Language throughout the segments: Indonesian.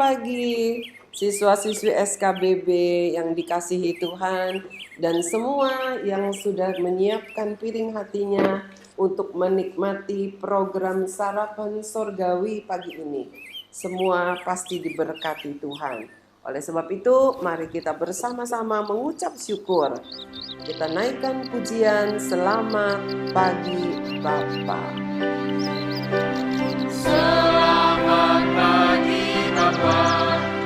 pagi siswa-siswi SKBB yang dikasihi Tuhan dan semua yang sudah menyiapkan piring hatinya untuk menikmati program sarapan sorgawi pagi ini. Semua pasti diberkati Tuhan. Oleh sebab itu, mari kita bersama-sama mengucap syukur. Kita naikkan pujian selamat pagi Bapa. Selamat pagi Bapa,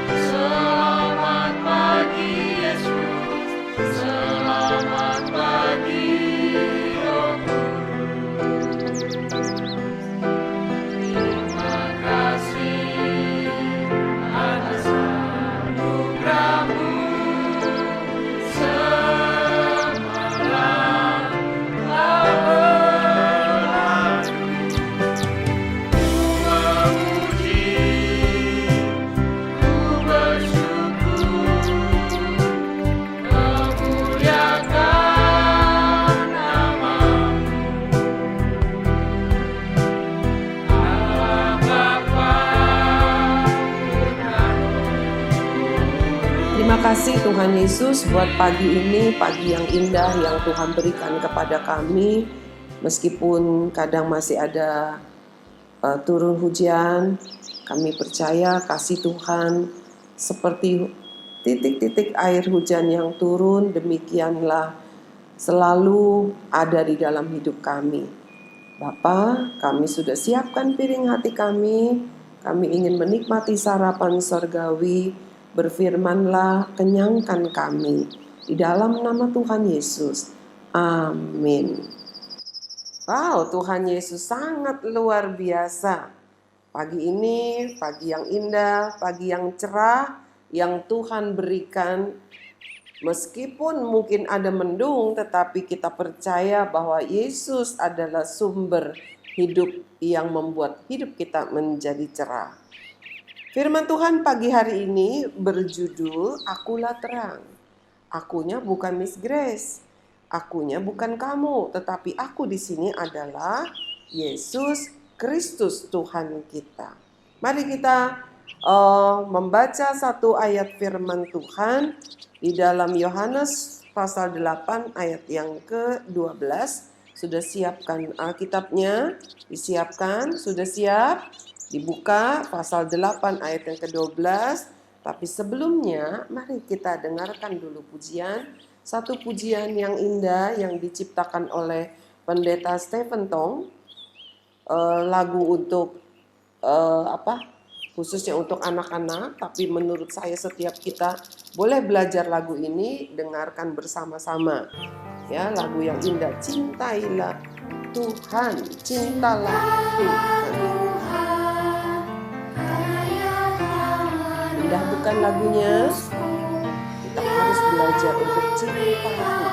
selamat pagi Yesus, selamat pagi Roh Kudus. Terima kasih atas anugerah-Mu semalam telah Terima kasih Tuhan Yesus buat pagi ini, pagi yang indah yang Tuhan berikan kepada kami. Meskipun kadang masih ada turun hujan, kami percaya kasih Tuhan seperti titik-titik air hujan yang turun, demikianlah selalu ada di dalam hidup kami. Bapa, kami sudah siapkan piring hati kami ingin menikmati sarapan sorgawi. Berfirmanlah, kenyangkan kami. Di dalam nama Tuhan Yesus. Amin. Wow, Tuhan Yesus sangat luar biasa. Pagi ini, pagi yang indah, pagi yang cerah, yang Tuhan berikan. Meskipun mungkin ada mendung, tetapi kita percaya bahwa Yesus adalah sumber hidup yang membuat hidup kita menjadi cerah. Firman Tuhan pagi hari ini berjudul Akulah Terang. Akunya bukan Miss Grace, akunya bukan kamu, tetapi aku di sini adalah Yesus Kristus Tuhan kita. Mari kita membaca satu ayat firman Tuhan di dalam Yohanes pasal 8 ayat yang ke-12. Sudah siapkan Alkitabnya? Disiapkan? Sudah siap? Dibuka pasal 8 ayat yang ke-12. Tapi sebelumnya mari kita dengarkan dulu pujian. Satu pujian yang indah yang diciptakan oleh Pendeta Stephen Tong. Lagu untuk khususnya untuk anak-anak. Tapi menurut saya setiap kita boleh belajar lagu ini, dengarkan bersama-sama. Ya, lagu yang indah. Cintailah Tuhan, cintalah Tuhan. Indah bukan lagunya? Kita harus belajar untuk cinta Tuhan.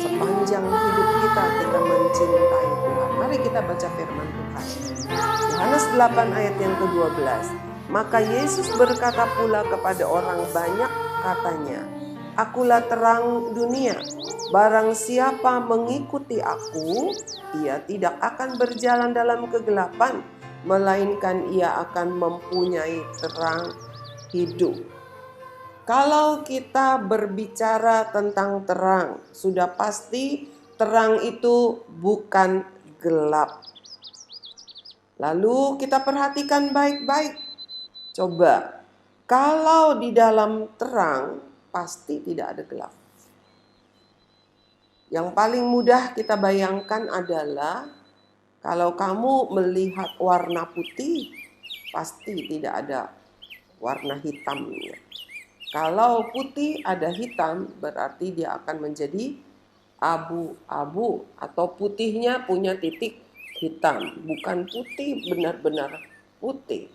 Sepanjang hidup kita mencintai Tuhan. Mari kita baca firman Tuhan. Yohanes 8 ayat yang ke-12. Maka Yesus berkata pula kepada orang banyak, katanya, Akulah terang dunia. Barang siapa mengikuti aku, ia tidak akan berjalan dalam kegelapan, melainkan ia akan mempunyai terang hidup. Kalau kita berbicara tentang terang, sudah pasti terang itu bukan gelap. Lalu kita perhatikan baik-baik. Coba, kalau di dalam terang pasti tidak ada gelap. Yang paling mudah kita bayangkan adalah kalau kamu melihat warna putih, pasti tidak ada warna hitamnya. Kalau putih ada hitam, berarti dia akan menjadi abu-abu atau putihnya punya titik hitam, bukan putih benar-benar putih.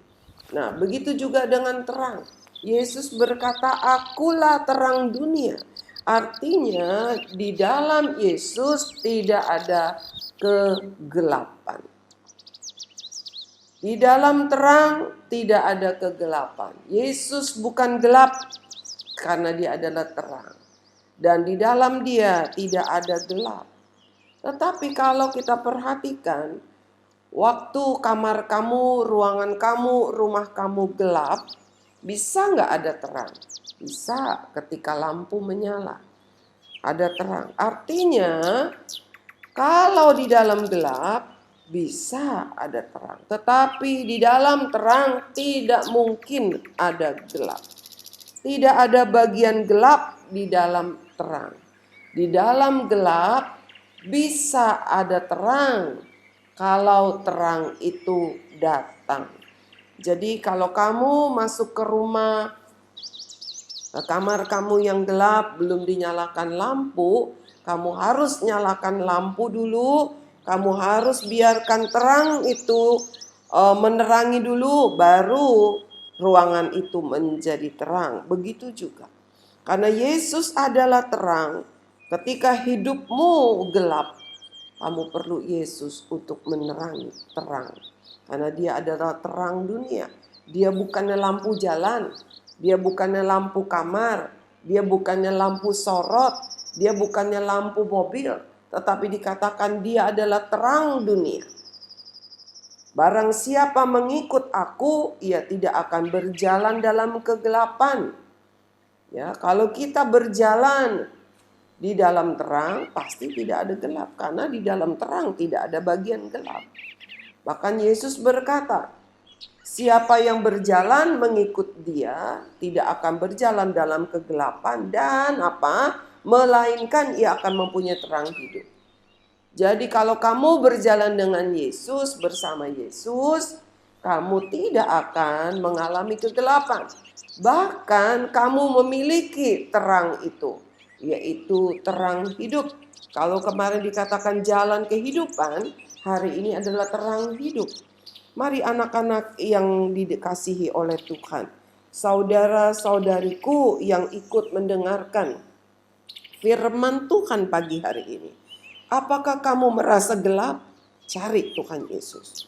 Nah, begitu juga dengan terang. Yesus berkata, Akulah terang dunia. Artinya di dalam Yesus tidak ada kegelapan. Di dalam terang tidak ada kegelapan. Yesus bukan gelap karena dia adalah terang. Dan di dalam dia tidak ada gelap. Tetapi kalau kita perhatikan, waktu kamar kamu, ruangan kamu, rumah kamu gelap, Bisa nggak ada terang? Bisa, ketika lampu menyala. Ada terang. Artinya, kalau di dalam gelap, bisa ada terang. Tetapi di dalam terang tidak mungkin ada gelap. Tidak ada bagian gelap di dalam terang. Di dalam gelap bisa ada terang kalau terang itu datang. Jadi kalau kamu masuk ke rumah, kamar kamu yang gelap, belum dinyalakan lampu, kamu harus nyalakan lampu dulu, kamu harus biarkan terang itu menerangi dulu, baru ruangan itu menjadi terang. Begitu juga. Karena Yesus adalah terang, ketika hidupmu gelap, kamu perlu Yesus untuk menerangi terang. Karena dia adalah terang dunia. Dia bukannya lampu jalan, dia bukannya lampu kamar, dia bukannya lampu sorot, dia bukannya lampu mobil, tetapi dikatakan dia adalah terang dunia. Barang siapa mengikut aku, ia tidak akan berjalan dalam kegelapan. Ya, kalau kita berjalan di dalam terang, pasti tidak ada gelap. Karena di dalam terang tidak ada bagian gelap. Bahkan Yesus berkata, siapa yang berjalan mengikut dia, tidak akan berjalan dalam kegelapan dan melainkan ia akan mempunyai terang hidup. Jadi kalau kamu berjalan dengan Yesus, bersama Yesus, kamu tidak akan mengalami kegelapan. Bahkan kamu memiliki terang itu, yaitu terang hidup. Kalau kemarin dikatakan jalan kehidupan, hari ini adalah terang hidup. Mari anak-anak yang dikasihi oleh Tuhan, saudara-saudariku yang ikut mendengarkan firman Tuhan pagi hari ini. Apakah kamu merasa gelap? Cari Tuhan Yesus.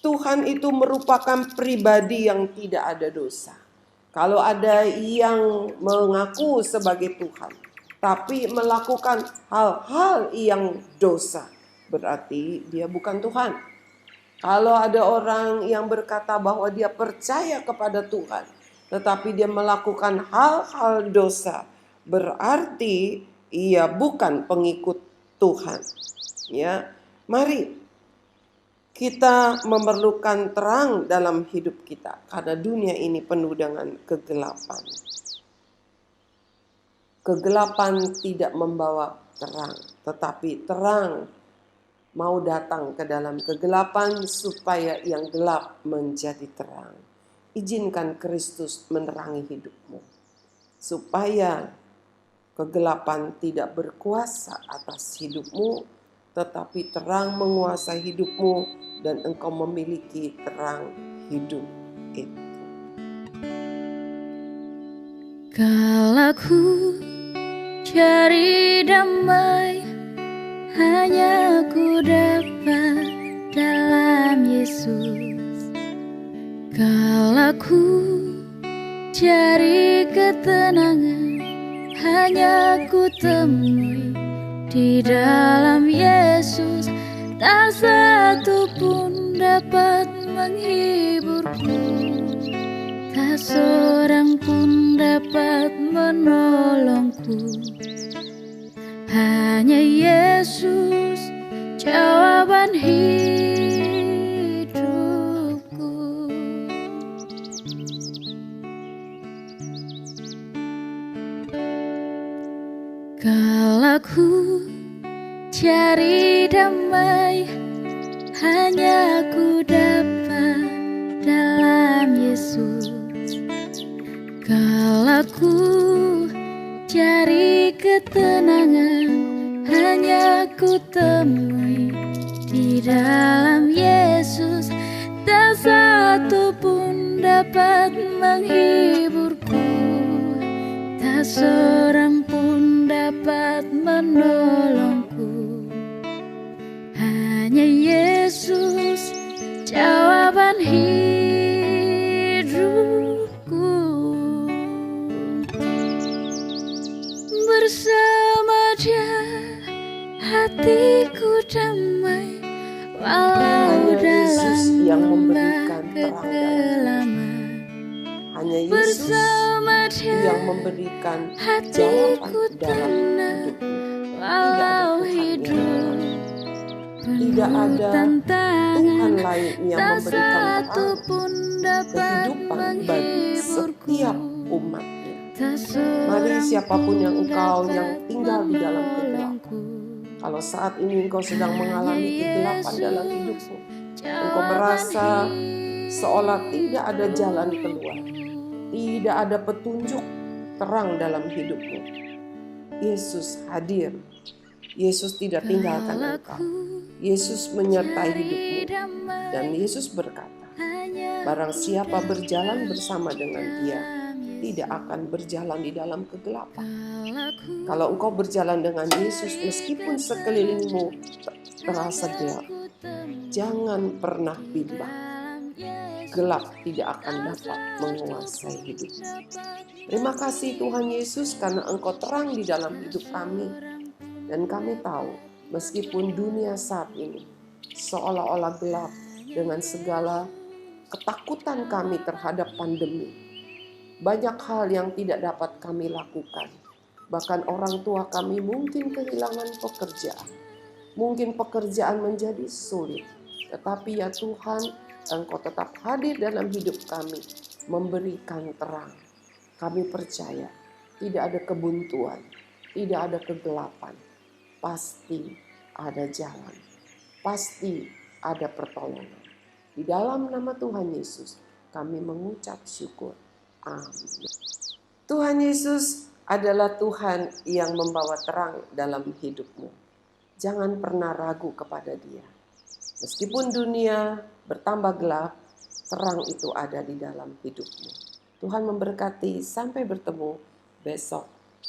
Tuhan itu merupakan pribadi yang tidak ada dosa. Kalau ada yang mengaku sebagai Tuhan, tapi melakukan hal-hal yang dosa, berarti dia bukan Tuhan. Kalau ada orang yang berkata bahwa dia percaya kepada Tuhan, tetapi dia melakukan hal-hal dosa, berarti ia bukan pengikut Tuhan. Ya, mari kita memerlukan terang dalam hidup kita, karena dunia ini penuh dengan kegelapan. Kegelapan tidak membawa terang, tetapi terang mau datang ke dalam kegelapan supaya yang gelap menjadi terang. Izinkan Kristus menerangi hidupmu, supaya kegelapan tidak berkuasa atas hidupmu, tetapi terang menguasai hidupmu dan engkau memiliki terang hidup itu. Kalau ku cari damai, hanya ku dapat dalam Yesus. Kalau ku cari ketenangan, hanya ku temui di dalam Yesus. Tak satu pun dapat menghiburku, tak seorang pun dapat menolongku. Hanya Yesus jawaban hidupku. Kalau ku cari damai, hanya ku dapat dalam Yesus. Kalau ku cari ketenangan, hanya ku temui di dalam Yesus. Tak satu pun dapat menghiburku, tak seorang pun dapat menolongku. Hanya Yesus jawaban hidupku. Bersama Dia hatiku damai, walau Hanya Yesus dalam yang lembah memberikan terang dalam kegelapan. Hanya Yesus bersama yang Dia. memberikan Hatiku jawaban dalam tenang hidupmu. walau Tidak ada Tuhan yang hidup lain. Tidak penuh ada Tuhan tantangan, lain yang tak memberikan satu terang pun dapat kehidupan bagi menghiburku. setiap umatnya. Tak Mari seorang siapapun yang pun engkau yang dapat tinggal di dalam kegelapan. menolongku. Kalau saat ini engkau sedang mengalami kegelapan dalam hidupmu, engkau Jawaban merasa hidup. seolah tidak ada jalan keluar, tidak ada petunjuk terang dalam hidupmu. Yesus hadir. Yesus tidak tinggalkan engkau. Yesus menyertai hidupmu. Dan Yesus berkata, barang siapa berjalan bersama dengan Dia, tidak akan berjalan di dalam kegelapan. Kalau engkau berjalan dengan Yesus, meskipun sekelilingmu terasa gelap, jangan pernah bimbang. Gelap tidak akan dapat menguasai hidupmu. Terima kasih Tuhan Yesus karena Engkau terang di dalam hidup kami. Dan kami tahu, meskipun dunia saat ini seolah-olah gelap dengan segala ketakutan kami terhadap pandemi, banyak hal yang tidak dapat kami lakukan. Bahkan orang tua kami mungkin kehilangan pekerjaan. Mungkin pekerjaan menjadi sulit. Tetapi ya Tuhan, Engkau tetap hadir dalam hidup kami, memberikan terang. Kami percaya tidak ada kebuntuan, tidak ada kegelapan. Pasti ada jalan, pasti ada pertolongan. Di dalam nama Tuhan Yesus, kami mengucap syukur. Amin. Tuhan Yesus adalah Tuhan yang membawa terang dalam hidupmu. Jangan pernah ragu kepada Dia. Meskipun dunia bertambah gelap, terang itu ada di dalam hidupmu. Tuhan memberkati, sampai bertemu besok